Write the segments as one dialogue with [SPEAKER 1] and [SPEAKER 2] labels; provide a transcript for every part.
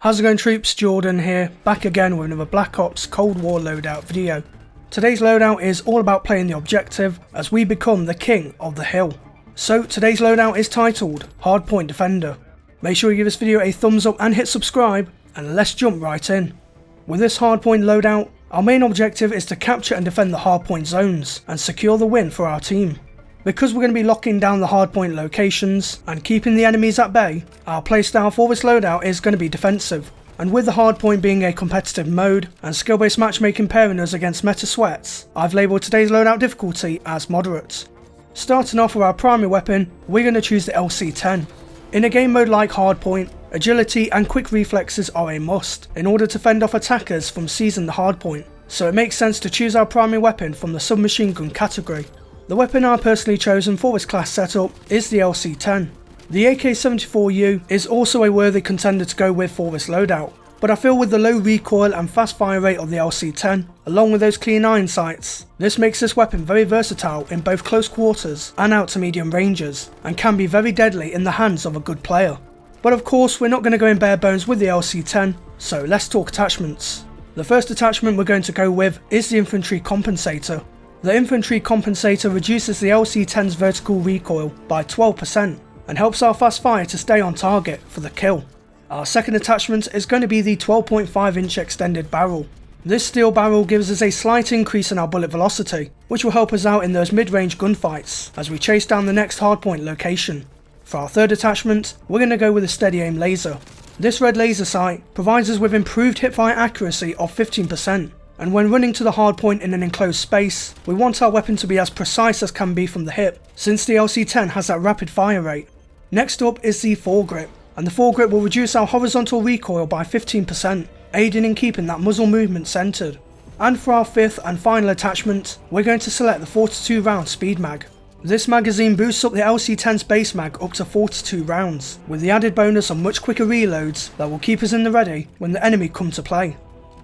[SPEAKER 1] How's it going, troops? Jordan here, back again with another Black Ops Cold War loadout video. Today's loadout is all about playing the objective as we become the king of the hill. So today's loadout is titled Hardpoint Defender. Make sure you give this video a thumbs up and hit subscribe, and let's jump right in. With this hardpoint loadout, our main objective is to capture and defend the hardpoint zones and secure the win for our team. Because we're going to be locking down the hardpoint locations and keeping the enemies at bay, our playstyle for this loadout is going to be defensive. And with the hardpoint being a competitive mode and skill based matchmaking pairing us against meta sweats, I've labelled today's loadout difficulty as moderate. Starting off with our primary weapon, we're going to choose the LC10. In a game mode like hardpoint, agility and quick reflexes are a must in order to fend off attackers from seizing the hardpoint, so it makes sense to choose our primary weapon from the submachine gun category. The weapon I've personally chosen for this class setup is the LC10. The AK-74U is also a worthy contender to go with for this loadout, but I feel with the low recoil and fast fire rate of the LC10, along with those clean iron sights, this makes this weapon very versatile in both close quarters and out to medium ranges, and can be very deadly in the hands of a good player. But of course we're not going to go in bare bones with the LC10, so let's talk attachments. The first attachment we're going to go with is the infantry compensator. The infantry compensator reduces the LC10's vertical recoil by 12% and helps our fast fire to stay on target for the kill. Our second attachment is going to be the 12.5 inch extended barrel. This steel barrel gives us a slight increase in our bullet velocity, which will help us out in those mid-range gunfights as we chase down the next hardpoint location. For our third attachment, we're going to go with a steady aim laser. This red laser sight provides us with improved hipfire accuracy of 15%. And when running to the hardpoint in an enclosed space, we want our weapon to be as precise as can be from the hip, since the LC10 has that rapid fire rate. Next up is the foregrip, and the foregrip will reduce our horizontal recoil by 15%, aiding in keeping that muzzle movement centered. And for our fifth and final attachment, we're going to select the 42 round speed mag. This magazine boosts up the LC10's base mag up to 42 rounds, with the added bonus of much quicker reloads that will keep us in the ready when the enemy come to play.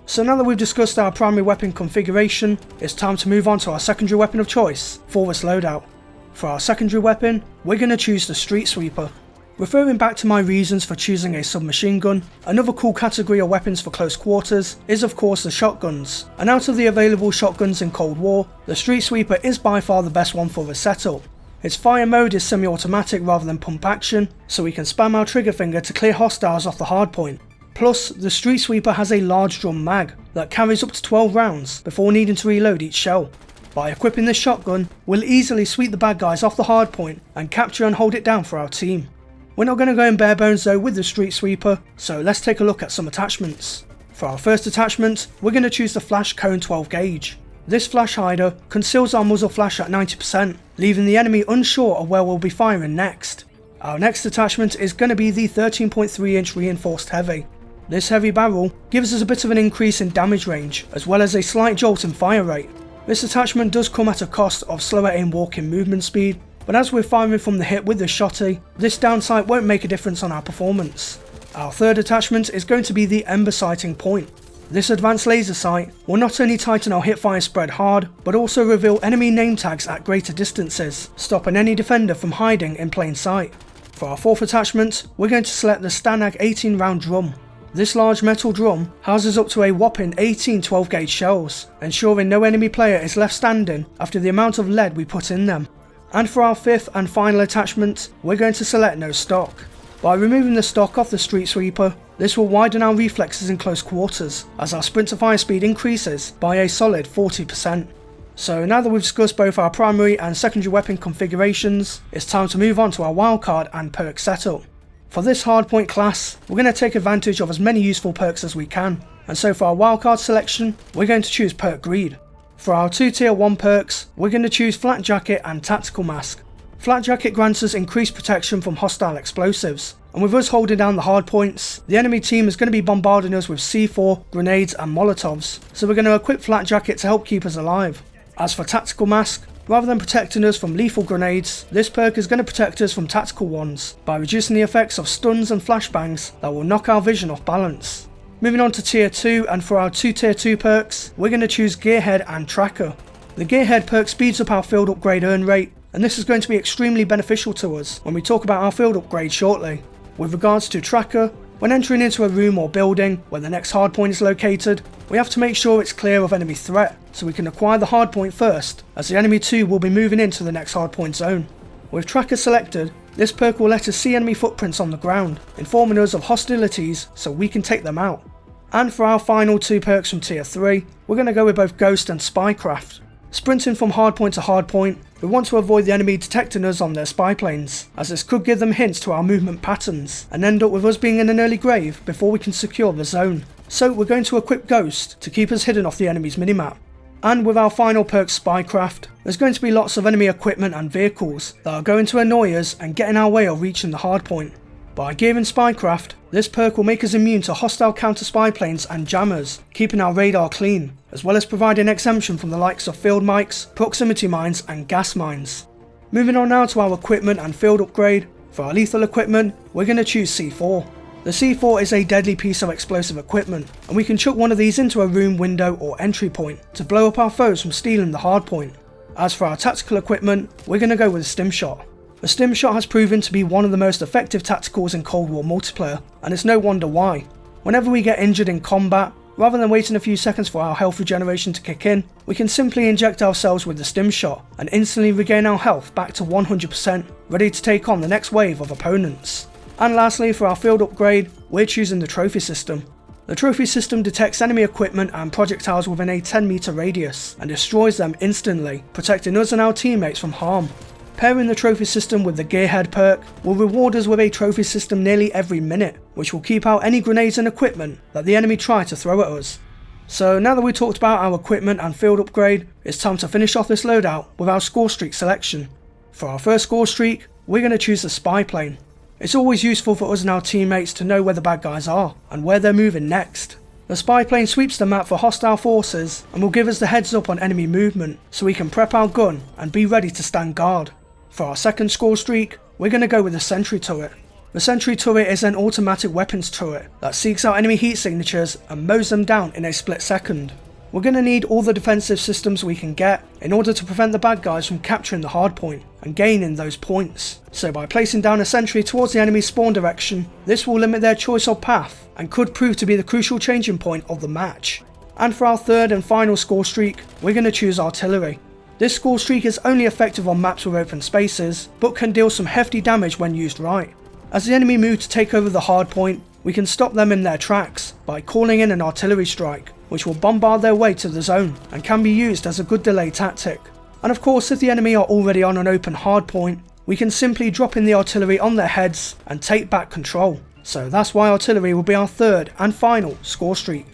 [SPEAKER 1] So now that we've discussed our primary weapon configuration, it's time to move on to our secondary weapon of choice for this loadout. For our secondary weapon, we're going to choose the Street Sweeper. Referring back to my reasons for choosing a submachine gun, another cool category of weapons for close quarters is of course the shotguns, and out of the available shotguns in Cold War, the Street Sweeper is by far the best one for the setup. Its fire mode is semi-automatic rather than pump action, so we can spam our trigger finger to clear hostiles off the hardpoint. Plus, the Street Sweeper has a large drum mag that carries up to 12 rounds before needing to reload each shell. By equipping this shotgun, we'll easily sweep the bad guys off the hardpoint and capture and hold it down for our team. We're not going to go in bare bones though with the Street Sweeper, so let's take a look at some attachments. For our first attachment, we're going to choose the Flash Cone 12 gauge. This flash hider conceals our muzzle flash at 90%, leaving the enemy unsure of where we'll be firing next. Our next attachment is going to be the 13.3 inch reinforced heavy. This heavy barrel gives us a bit of an increase in damage range, as well as a slight jolt in fire rate. This attachment does come at a cost of slower aim walking movement speed, but as we're firing from the hip with the shotty, this downsight won't make a difference on our performance. Our third attachment is going to be the Ember Sighting Point. This advanced laser sight will not only tighten our hipfire spread hard, but also reveal enemy name tags at greater distances, stopping any defender from hiding in plain sight. For our fourth attachment, we're going to select the Stanag 18 round drum. This large metal drum houses up to a whopping 18 12 gauge shells, ensuring no enemy player is left standing after the amount of lead we put in them. And for our fifth and final attachment, we're going to select no stock. By removing the stock off the Street Sweeper, this will widen our reflexes in close quarters, as our sprint to fire speed increases by a solid 40%. So now that we've discussed both our primary and secondary weapon configurations, it's time to move on to our wildcard and perk setup. For this hardpoint class, we're going to take advantage of as many useful perks as we can, and so for our wildcard selection, we're going to choose Perk Greed. For our 2 tier 1 perks, we're going to choose Flat Jacket and Tactical Mask. Flat Jacket grants us increased protection from hostile explosives, and with us holding down the hardpoints, the enemy team is going to be bombarding us with C4, grenades and molotovs, so we're going to equip Flat Jacket to help keep us alive. As for Tactical Mask, rather than protecting us from lethal grenades, this perk is going to protect us from tactical ones by reducing the effects of stuns and flashbangs that will knock our vision off balance. Moving on to tier 2, and for our 2 tier 2 perks, we're going to choose Gearhead and Tracker. The Gearhead perk speeds up our field upgrade earn rate, and this is going to be extremely beneficial to us when we talk about our field upgrade shortly. With regards to Tracker, When entering into a room or building where the next hardpoint is located, we have to make sure it's clear of enemy threat, so we can acquire the hardpoint first, as the enemy too will be moving into the next hardpoint zone. With tracker selected, this perk will let us see enemy footprints on the ground, informing us of hostilities so we can take them out. And for our final 2 perks from tier 3, we're going to go with both Ghost and Spycraft. Sprinting from hardpoint to hardpoint, we want to avoid the enemy detecting us on their spy planes, as this could give them hints to our movement patterns, and end up with us being in an early grave before we can secure the zone. So we're going to equip Ghost to keep us hidden off the enemy's minimap. And with our final perk Spycraft, there's going to be lots of enemy equipment and vehicles that are going to annoy us and get in our way of reaching the hardpoint. By gearing Spycraft, this perk will make us immune to hostile counter spy planes and jammers, keeping our radar clean, as well as providing exemption from the likes of field mics, proximity mines and gas mines. Moving on now to our equipment and field upgrade. For our lethal equipment, we're going to choose C4. The C4 is a deadly piece of explosive equipment, and we can chuck one of these into a room, window or entry point to blow up our foes from stealing the hardpoint. As for our tactical equipment, we're going to go with a stim shot. The stim shot has proven to be one of the most effective tacticals in Cold War multiplayer, and it's no wonder why. Whenever we get injured in combat, rather than waiting a few seconds for our health regeneration to kick in, we can simply inject ourselves with the stim shot and instantly regain our health back to 100%, ready to take on the next wave of opponents. And lastly, for our field upgrade, we're choosing the trophy system. The trophy system detects enemy equipment and projectiles within a 10-meter radius and destroys them instantly, protecting us and our teammates from harm. Pairing the trophy system with the Gearhead perk will reward us with a trophy system nearly every minute, which will keep out any grenades and equipment that the enemy try to throw at us. So now that we talked about our equipment and field upgrade, it's time to finish off this loadout with our score streak selection. For our first score streak, we're going to choose the spy plane. It's always useful for us and our teammates to know where the bad guys are and where they're moving next. The spy plane sweeps the map for hostile forces and will give us the heads up on enemy movement, so we can prep our gun and be ready to stand guard. For our second score streak, we're going to go with the sentry turret. The sentry turret is an automatic weapons turret that seeks out enemy heat signatures and mows them down in a split second. We're going to need all the defensive systems we can get in order to prevent the bad guys from capturing the hardpoint and gaining those points. So by placing down a sentry towards the enemy's spawn direction, this will limit their choice of path and could prove to be the crucial changing point of the match. And for our third and final score streak, we're going to choose artillery. This score streak is only effective on maps with open spaces, but can deal some hefty damage when used right. As the enemy move to take over the hardpoint, we can stop them in their tracks by calling in an artillery strike, which will bombard their way to the zone and can be used as a good delay tactic. And of course, if the enemy are already on an open hardpoint, we can simply drop in the artillery on their heads and take back control. So that's why artillery will be our third and final score streak.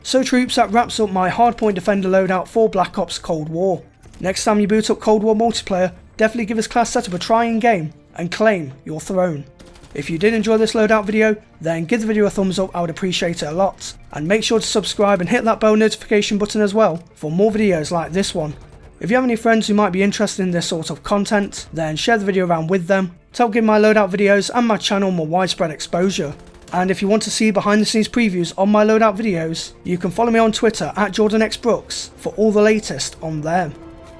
[SPEAKER 1] So troops, that wraps up my hardpoint defender loadout for Black Ops Cold War. Next time you boot up Cold War multiplayer, definitely give this class setup a try in game and claim your throne. If you did enjoy this loadout video, then give the video a thumbs up, I would appreciate it a lot. And make sure to subscribe and hit that bell notification button as well for more videos like this one. If you have any friends who might be interested in this sort of content, then share the video around with them to help give my loadout videos and my channel more widespread exposure. And if you want to see behind the scenes previews on my loadout videos, you can follow me on Twitter at jordanxbrookes for all the latest on there.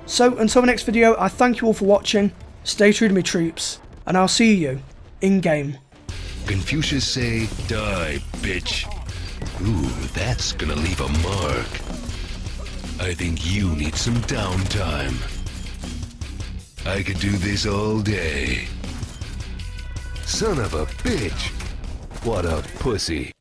[SPEAKER 1] So until the next video, I thank you all for watching, stay true to me troops, and I'll see you in-game.
[SPEAKER 2] Confucius say, die, bitch. Ooh, that's gonna leave a mark. I think you need some downtime. I could do this all day. Son of a bitch. What a pussy.